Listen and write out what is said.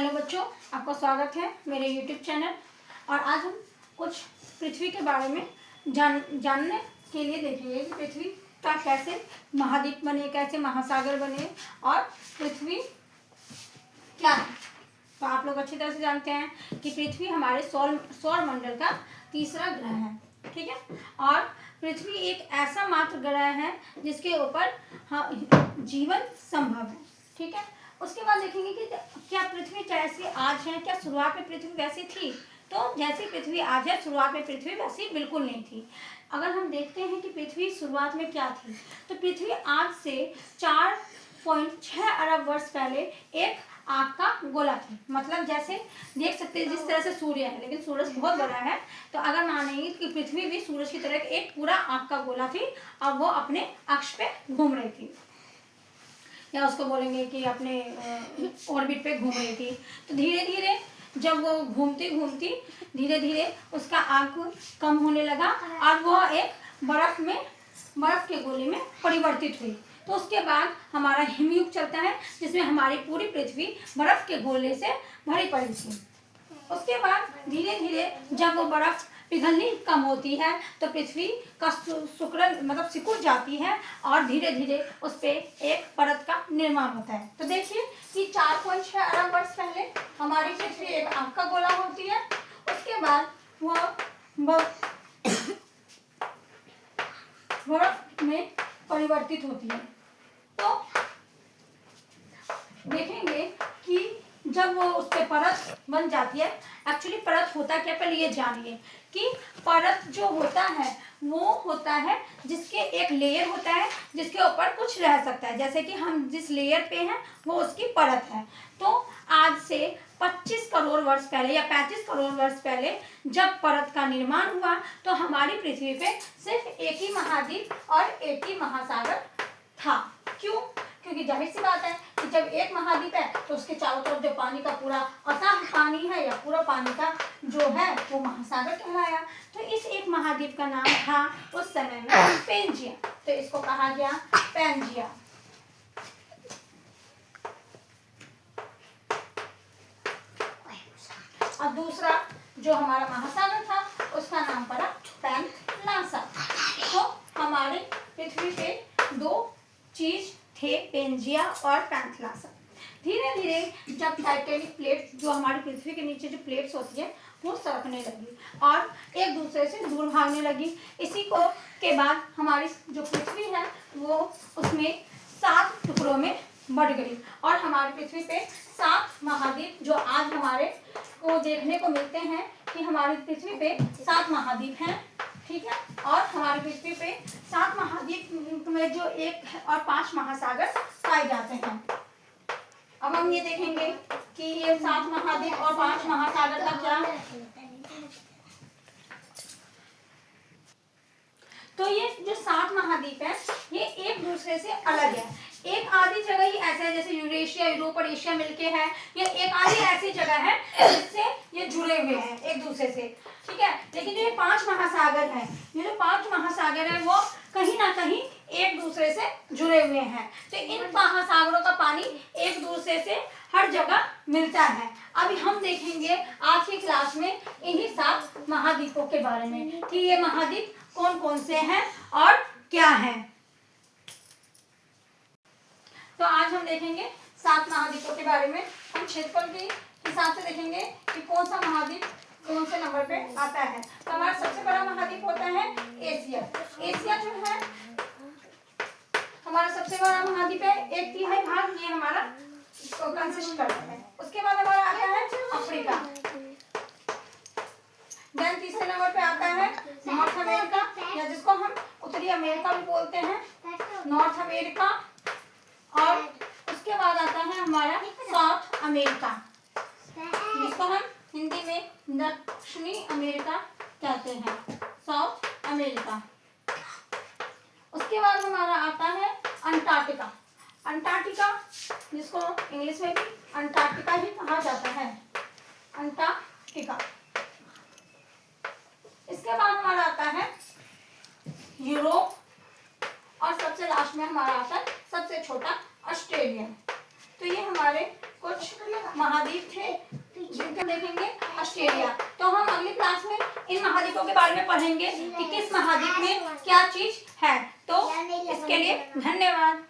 Hello बच्चों, आपका स्वागत है मेरे यूट्यूब चैनल। और आज हम कुछ पृथ्वी के बारे में जानने के लिए देखेंगे कि पृथ्वी का कैसे महाद्वीप बने, कैसे महासागर बने और पृथ्वी क्या है। तो आप लोग अच्छी तरह से जानते हैं कि पृथ्वी हमारे सौर मंडल का तीसरा ग्रह है, ठीक है। और पृथ्वी एक ऐसा मात्र ग्रह है जिसके ऊपर जीवन संभव है, ठीक है। उसके बाद देखेंगे कि क्या पृथ्वी जैसी आज है, क्या शुरुआत में पृथ्वी वैसी थी। तो जैसी पृथ्वी आज है, शुरुआत में पृथ्वी वैसी बिल्कुल नहीं थी। अगर हम देखते हैं कि पृथ्वी शुरुआत में क्या थी, तो पृथ्वी आज से 4.6 अरब वर्ष पहले एक आग का गोला थी। मतलब जैसे देख सकते हैं जिस तरह से सूर्य है, लेकिन सूरज बहुत बड़ा है, तो अगर मानेंगे कि पृथ्वी भी सूरज की तरह एक पूरा आग का गोला थी और वो अपने अक्ष पे घूम रही थी, या उसको बोलेंगे कि अपने ऑर्बिट पे घूम रही थी। तो धीरे धीरे जब वो घूमती घूमती धीरे धीरे उसका आग कम होने लगा और वो एक बर्फ के गोले में परिवर्तित हुई। तो उसके बाद हमारा हिमयुग चलता है, जिसमें हमारी पूरी पृथ्वी बर्फ के गोले से भरी पड़ी थी। उसके बाद धीरे धीरे जब वो बर्फ पिघलनी कम होती है तो पृथ्वी का सिकुड़ जाती है और धीरे धीरे उस पर एक परत का निर्माण होता है। तो देखिए कि 4.6 अरब वर्ष पहले हमारी पृथ्वी एक आग का गोला होती है। उसके बाद वह बर्फ में परिवर्तित होती है। तो देखेंगे कि जब वो उस पर परत बन जाती है, एक्चुअली परत होता क्या, पहले ये जानिए कि परत जो होता है वो होता है जिसके एक लेयर होता है जिसके ऊपर कुछ रह सकता है। जैसे कि हम जिस लेयर पे हैं वो उसकी परत है। तो आज से 25 करोड़ वर्ष पहले या 35 करोड़ वर्ष पहले जब परत का निर्माण हुआ तो हमारी पृथ्वी पे सिर्फ एक ही महाद्वीप और एक ही महासागर था। क्यों? क्योंकि जाहिर सी बात है कि जब एक महाद्वीप है तो उसके चारों तरफ जो पानी का पूरा अथाह पानी है या पूरा पानी का जो है वो महासागर कहलाया। तो इस एक महाद्वीप का नाम था उस समय में पेंजिया। तो इसको कहा गया पेंजिया। और दूसरा जो हमारा महासागर था उसका नाम पड़ा पैंथलासा। तो हमारे पृथ्वी पे दो चीज थे, पेंजिया और पैंथलासा। धीरे धीरे जब टाइटेनिक प्लेट जो हमारी पृथ्वी के नीचे जो प्लेट्स होती है वो सरकने लगी और एक दूसरे से दूर भागने लगी। इसी को के बाद हमारी जो पृथ्वी है वो उसमें 7 टुकड़ों में बढ़ गई और हमारी पृथ्वी पे 7 महाद्वीप जो आज हमारे को देखने को मिलते हैं कि हमारी पृथ्वी पे 7 महाद्वीप हैं, ठीक है। और हमारी पृथ्वी पे 7 महाद्वीप में जो 1 और 5 महासागर पाए जाते हैं। अब हम ये देखेंगे कि ये 7 महाद्वीप और 5 महासागर का क्या है। तो ये जो 7 महाद्वीप है ये एक दूसरे से अलग है। एक आधी जगह ही ऐसा है जैसे यूरेशिया, यूरोप और एशिया मिलके है, ये एक आधी ऐसी जगह है जिससे ये जुड़े हुए हैं एक दूसरे से, ठीक है। लेकिन जो ये 5 महासागर हैं, ये जो 5 महासागर है वो कहीं ना कहीं एक दूसरे से जुड़े हुए हैं। तो इन महासागरों का पानी एक दूसरे से हर जगह मिलता है। अभी हम देखेंगे आज की क्लास में इन्हीं 7 महाद्वीपों के बारे में कि ये महाद्वीप कौन कौन से हैं और क्या हैं। तो आज हम देखेंगे 7 महाद्वीपों के बारे में। हम क्षेत्रफल के हिसाब से देखेंगे कि कौन सा महाद्वीप कौन से नंबर पे आता है। तो हमारा सबसे बड़ा महाद्वीप होता है एशिया। एशिया जो है हमारा सबसे बड़ा महाद्वीप है, 1/3 भाग ये हमारा कंसिस्ट करता है। उसके बाद हमारा आता है अफ्रीका। देन तीसरे नंबर पे आता है नॉर्थ अमेरिका, या जिसको हम उत्तरी अमेरिका भी बोलते हैं, नॉर्थ अमेरिका। और उसके बाद आता है हमारा साउथ अमेरिका, जिसको हम हिंदी में दक्षिणी अमेरिका कहते हैं, साउथ अमेरिका। उसके बाद हमारा आता है अंटार्कटिका। अंटार्कटिका जिसको इंग्लिश में भी अंटार्कटिका ही कहा जाता है, अंटार्कटिका। इसके बाद हमारा आता है यूरोप और सबसे लास्ट में हमारा आता है सबसे छोटा ऑस्ट्रेलिया। तो ये हमारे कुछ महाद्वीप थे जिनका देखेंगे ऑस्ट्रेलिया। तो हम अगली क्लास में इन महाद्वीपों के बारे में पढ़ेंगे कि किस महाद्वीप में क्या चीज है। तो इसके लिए धन्यवाद।